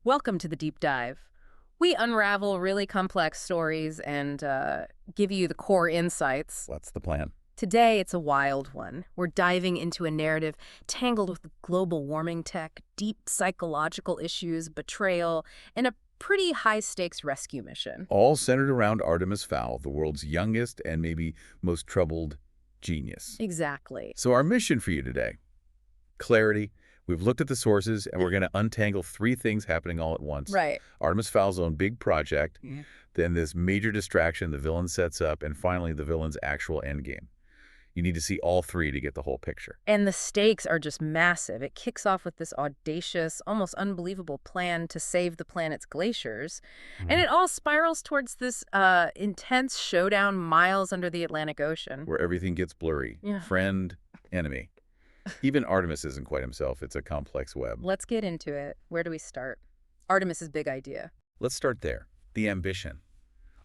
Welcome to the deep dive. We unravel really complex stories and give you the core insights. What's the plan? Today, it's a wild one. We're diving into a narrative tangled with global warming tech, deep psychological issues, betrayal, and a pretty high-stakes rescue mission. All centered around Artemis Fowl, the world's youngest and maybe most troubled genius. Exactly. So our mission for you today, clarity. We've looked at the sources, and we're going to untangle three things happening all at once. Right. Artemis Fowl's own big project, then this major distraction the villain sets up, and finally the villain's actual endgame. You need to see all three to get the whole picture. And the stakes are just massive. It kicks off with this audacious, almost unbelievable plan to save the planet's glaciers. And it all spirals towards this intense showdown miles under the Atlantic Ocean. Where everything gets blurry. Yeah. Friend, enemy. Even Artemis isn't quite himself. It's a complex web. Let's get into it. Where do we start? Artemis's big idea. Let's start there. The ambition.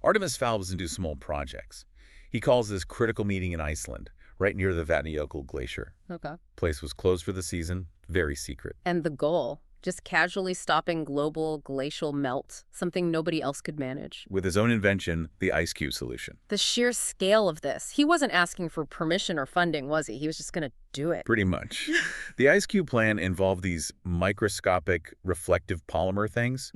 Artemis Fowl doesn't do small projects. He calls this critical meeting in Iceland, right near the Vatnajökull Glacier. Okay. Place was closed for the season, very secret. And the goal? Just casually stopping global glacial melt, something nobody else could manage. With his own invention, the ice cube solution. The sheer scale of this. He wasn't asking for permission or funding, was he? He was just going to do it. Pretty much. The ice cube plan involved these microscopic reflective polymer things,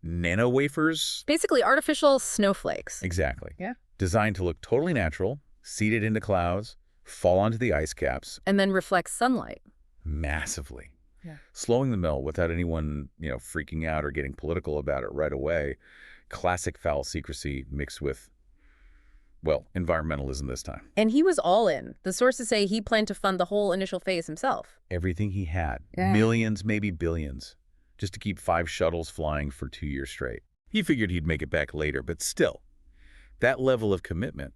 nano wafers. Basically artificial snowflakes. Exactly. Yeah. Designed to look totally natural, seeded into clouds, fall onto the ice caps. And then reflect sunlight. Massively. Yeah. Slowing the melt without anyone, freaking out or getting political about it right away. Classic foul secrecy mixed with, well, environmentalism this time. And he was all in. The sources say he planned to fund the whole initial phase himself. Everything he had. Yeah. Millions, maybe billions. Just to keep 5 shuttles flying for 2 years straight. He figured he'd make it back later, but still, that level of commitment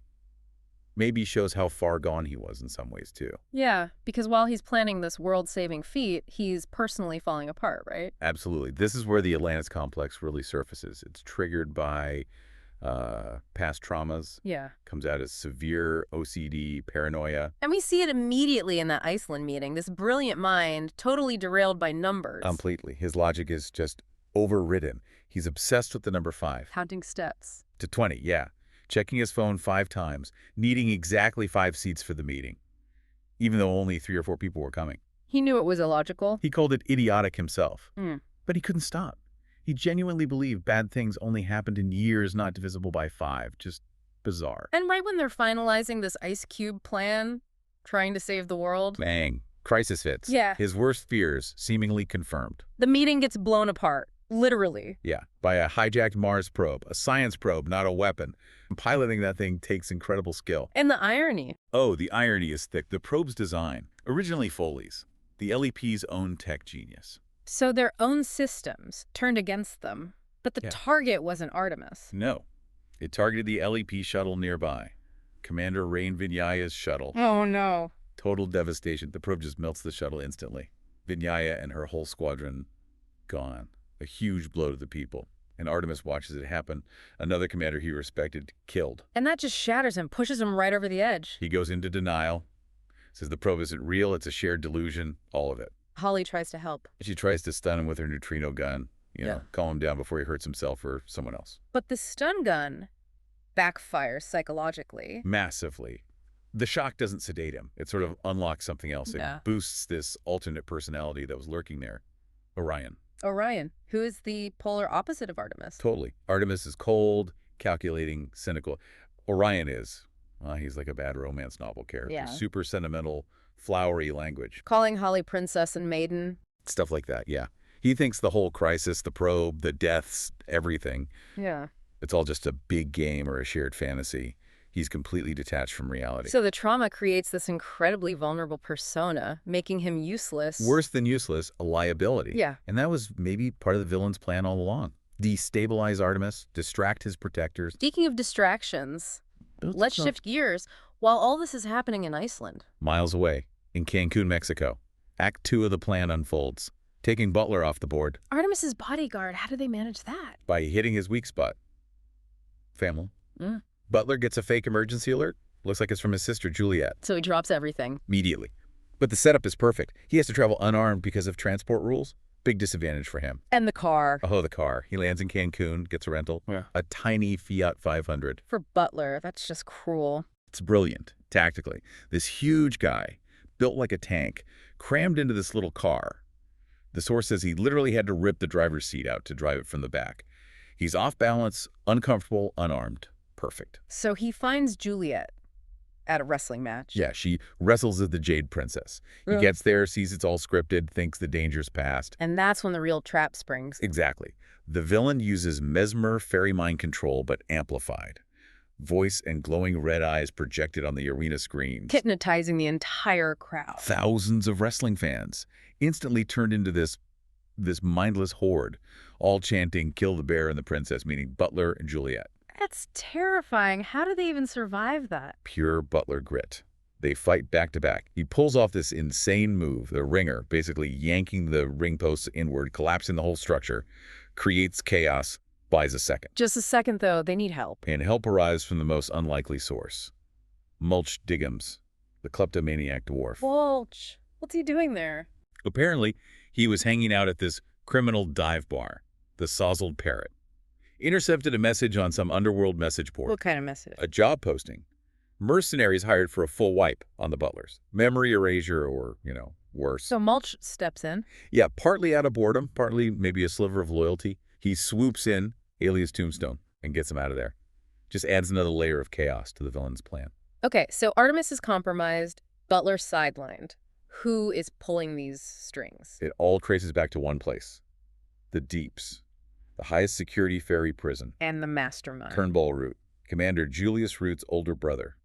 maybe shows how far gone he was in some ways, too. Yeah, because while he's planning this world-saving feat, he's personally falling apart, right? Absolutely. This is where the Atlantis Complex really surfaces. It's triggered by past traumas. Yeah. Comes out as severe OCD, paranoia. And we see it immediately in that Iceland meeting. This brilliant mind, totally derailed by numbers. Completely. His logic is just overridden. He's obsessed with the number 5. Counting steps. To 20, yeah. Checking his phone 5 times, needing exactly 5 seats for the meeting, even though only 3 or 4 people were coming. He knew it was illogical. He called it idiotic himself, Mm. but he couldn't stop. He genuinely believed bad things only happened in years not divisible by 5. Just bizarre. And right when they're finalizing this ice cube plan, trying to save the world, Bang. Crisis hits. Yeah. His worst fears seemingly confirmed. the meeting gets blown apart. Literally. Yeah, by a hijacked Mars probe, a science probe, not a weapon. Piloting that thing takes incredible skill. And the irony. Oh, the irony is thick. The probe's design, originally Foley's, the LEP's own tech genius. So their own systems turned against them. But the Yeah. target wasn't Artemis. No, it targeted the LEP shuttle nearby. Commander Rain Vinyaya's shuttle. Oh, no. Total devastation. The probe just melts the shuttle instantly. Vinyaya and her whole squadron gone. A huge blow to the people. And Artemis watches it happen. Another commander he respected killed. And that just shatters him, pushes him right over the edge. He goes into denial, says the probe isn't real, it's a shared delusion, all of it. Holly tries to help. She tries to stun him with her neutrino gun, Yeah. calm him down before he hurts himself or someone else. But the stun gun backfires psychologically. Massively. The shock doesn't sedate him. It sort of unlocks something else. Yeah. It boosts this alternate personality that was lurking there. Orion. Orion, who is the polar opposite of Artemis. Totally. Artemis is cold, calculating, cynical. Orion is, well, he's like a bad romance novel character. Yeah. Super sentimental, flowery language. Calling Holly princess and maiden. Stuff like that, yeah. He thinks the whole crisis, the probe, the deaths, everything, Yeah. it's all just a big game or a shared fantasy. He's completely detached from reality. So the trauma creates this incredibly vulnerable persona, making him useless. Worse than useless, a liability. Yeah. And that was maybe part of the villain's plan all along. Destabilize Artemis, distract his protectors. Speaking of distractions, let's shift gears. While all this is happening in Iceland. Miles away, in Cancun, Mexico, Act 2 of the plan unfolds, taking Butler off the board Artemis's bodyguard, how do they manage that? by hitting his weak spot. Family. Mm. Butler gets a fake emergency alert. Looks like it's from his sister, Juliet. So he drops everything. Immediately. But the setup is perfect. He has to travel unarmed because of transport rules. Big disadvantage for him. And the car. Oh, the car. He lands in Cancun, gets a rental. Yeah. A tiny Fiat 500. For Butler, that's just cruel. It's brilliant, tactically. This huge guy, built like a tank, crammed into this little car. The source says he literally had to rip the driver's seat out to drive it from the back. He's off balance, uncomfortable, unarmed. Perfect. So he finds Juliet at a wrestling match. Yeah, she wrestles as the Jade Princess. He gets there, sees it's all scripted, thinks the danger's past. And that's when the real trap springs. Exactly. The villain uses mesmer fairy mind control, but amplified. Voice and glowing red eyes projected on the arena screens. Hypnotizing the entire crowd. Thousands of wrestling fans instantly turned into this mindless horde, all chanting, "Kill the bear and the princess," meaning Butler and Juliet. That's terrifying. How do they even survive that? Pure Butler grit. They fight back to back. He pulls off this insane move, the ringer, basically yanking the ring posts inward, collapsing the whole structure, creates chaos, buys a second. Just a second, though. They need help. And help arrives from the most unlikely source. Mulch Diggums, the kleptomaniac dwarf. Mulch. What's he doing there? Apparently, he was hanging out at this criminal dive bar, the Sozzled Parrot. Intercepted a message on some underworld message board. What kind of message? A job posting. Mercenaries hired for a full wipe on the Butlers. Memory erasure or, worse. So Mulch steps in. Yeah, partly out of boredom, partly maybe a sliver of loyalty. He swoops in, alias Tombstone, and gets him out of there. Just adds another layer of chaos to the villain's plan. Okay, so Artemis is compromised, Butler sidelined. Who is pulling these strings? It all traces back to one place. The Deeps. The highest security fairy prison. And the mastermind. Turnball Root. Commander Julius Root's older brother.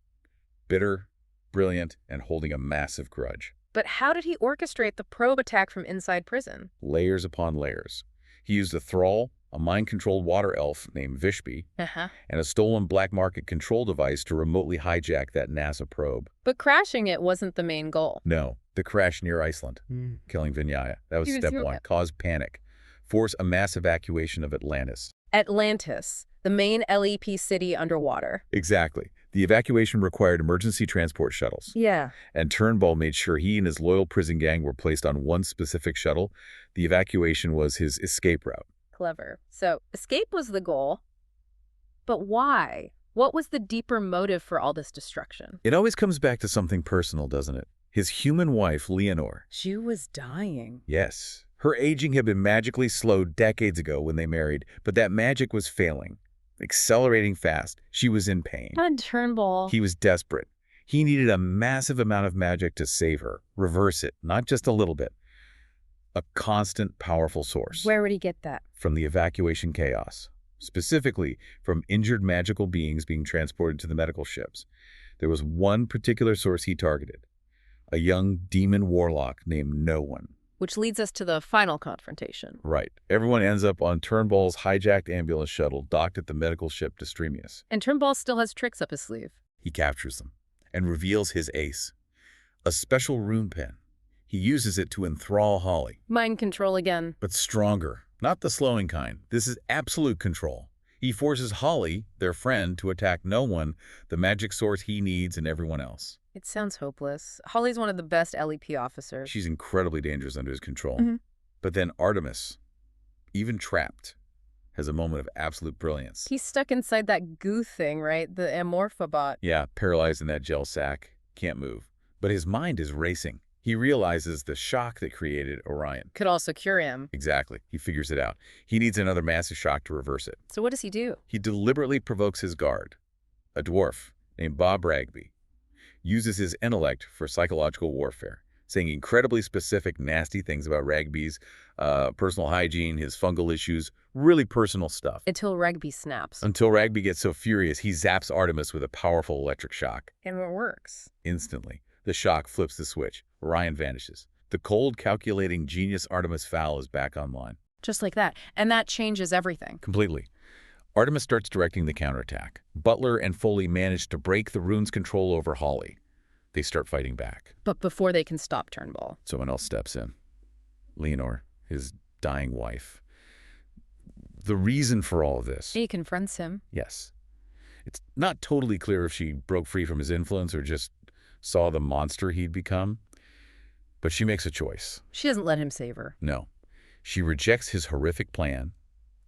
Bitter, brilliant, and holding a massive grudge. But how did he orchestrate the probe attack from inside prison? Layers upon layers. He used a thrall, a mind-controlled water elf named Vishpi, and a stolen black market control device to remotely hijack that NASA probe. But crashing it wasn't the main goal. No, the crash near Iceland, killing Vinyaya. That was step one. Cause panic. Force a mass evacuation of Atlantis. Atlantis, the main LEP city underwater. Exactly. The evacuation required emergency transport shuttles. Yeah. And Turnball made sure he and his loyal prison gang were placed on one specific shuttle. The evacuation was his escape route. Clever. So, escape was the goal. But why? What was the deeper motive for all this destruction? It always comes back to something personal, doesn't it? His human wife, Leonore. She was dying. Yes. Her aging had been magically slowed decades ago when they married, but that magic was failing. Accelerating fast. She was in pain. And Turnball. He was desperate. He needed a massive amount of magic to save her. Reverse it, not just a little bit. A constant, powerful source. Where would he get that? From the evacuation chaos. Specifically, from injured magical beings being transported to the medical ships. There was one particular source he targeted. A young demon warlock named No One. Which leads us to the final confrontation. Right. Everyone ends up on Turnball's hijacked ambulance shuttle docked at the medical ship Destremius. And Turnball still has tricks up his sleeve. He captures them and reveals his ace. A special rune pen. He uses it to enthrall Holly. Mind control again. But stronger. Not the slowing kind. This is absolute control. He forces Holly, their friend, to attack No One, the magic source he needs and everyone else. It sounds hopeless. Holly's one of the best LEP officers. She's incredibly dangerous under his control. Mm-hmm. But then Artemis, even trapped, has a moment of absolute brilliance. He's stuck inside that goo thing, right? The Amorphobot. Yeah, paralyzed in that gel sack. Can't move. But his mind is racing. He realizes the shock that created Orion. Could also cure him. Exactly. He figures it out. He needs another massive shock to reverse it. So what does he do? He deliberately provokes his guard, a dwarf named Bob Ragby. Uses his intellect for psychological warfare, saying incredibly specific, nasty things about Ragby's personal hygiene, his fungal issues, really personal stuff. Until Ragby snaps. Until Ragby gets so furious, he zaps Artemis with a powerful electric shock. And it works. Instantly, the shock flips the switch. Orion vanishes. The cold, calculating genius Artemis Fowl is back online. Just like that. And that changes everything. Completely. Artemis starts directing the counterattack. Butler and Foley manage to break the rune's control over Holly. They start fighting back. But before they can stop Turnball. Someone else steps in. Leonore, his dying wife. The reason for all of this... He confronts him. Yes. It's not totally clear if she broke free from his influence or just saw the monster he'd become. But she makes a choice. She doesn't let him save her. No. She rejects his horrific plan,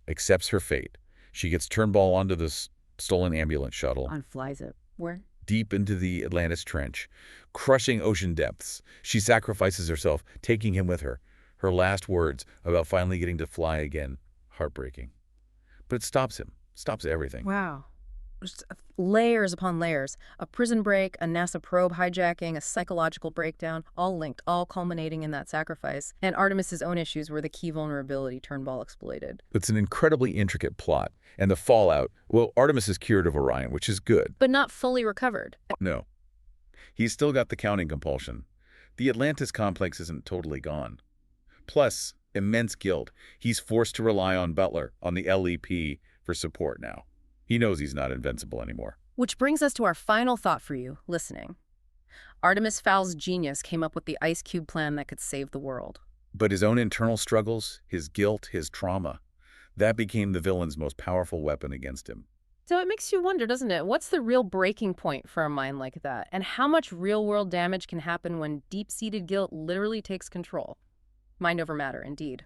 accepts her fate. She gets Turnball onto the stolen ambulance shuttle, On flies it. Where? deep into the Atlantis Trench, crushing ocean depths. She sacrifices herself, taking him with her. Her last words about finally getting to fly again, heartbreaking. But it stops him, stops everything. Wow. Just layers upon layers. A prison break, a NASA probe hijacking, a psychological breakdown, all linked, all culminating in that sacrifice. And Artemis's own issues were the key vulnerability Turnball exploited. It's an incredibly intricate plot. And the fallout, well, Artemis is cured of Orion, which is good. But not fully recovered. No. He's still got the counting compulsion. The Atlantis Complex isn't totally gone. Plus, immense guilt. He's forced to rely on Butler, on the LEP, for support now. He knows he's not invincible anymore. Which brings us to our final thought for you, listening. Artemis Fowl's genius came up with the ice cube plan that could save the world. But his own internal struggles, his guilt, his trauma, that became the villain's most powerful weapon against him. So it makes you wonder, doesn't it? What's the real breaking point for a mind like that? And how much real-world damage can happen when deep-seated guilt literally takes control? Mind over matter, indeed.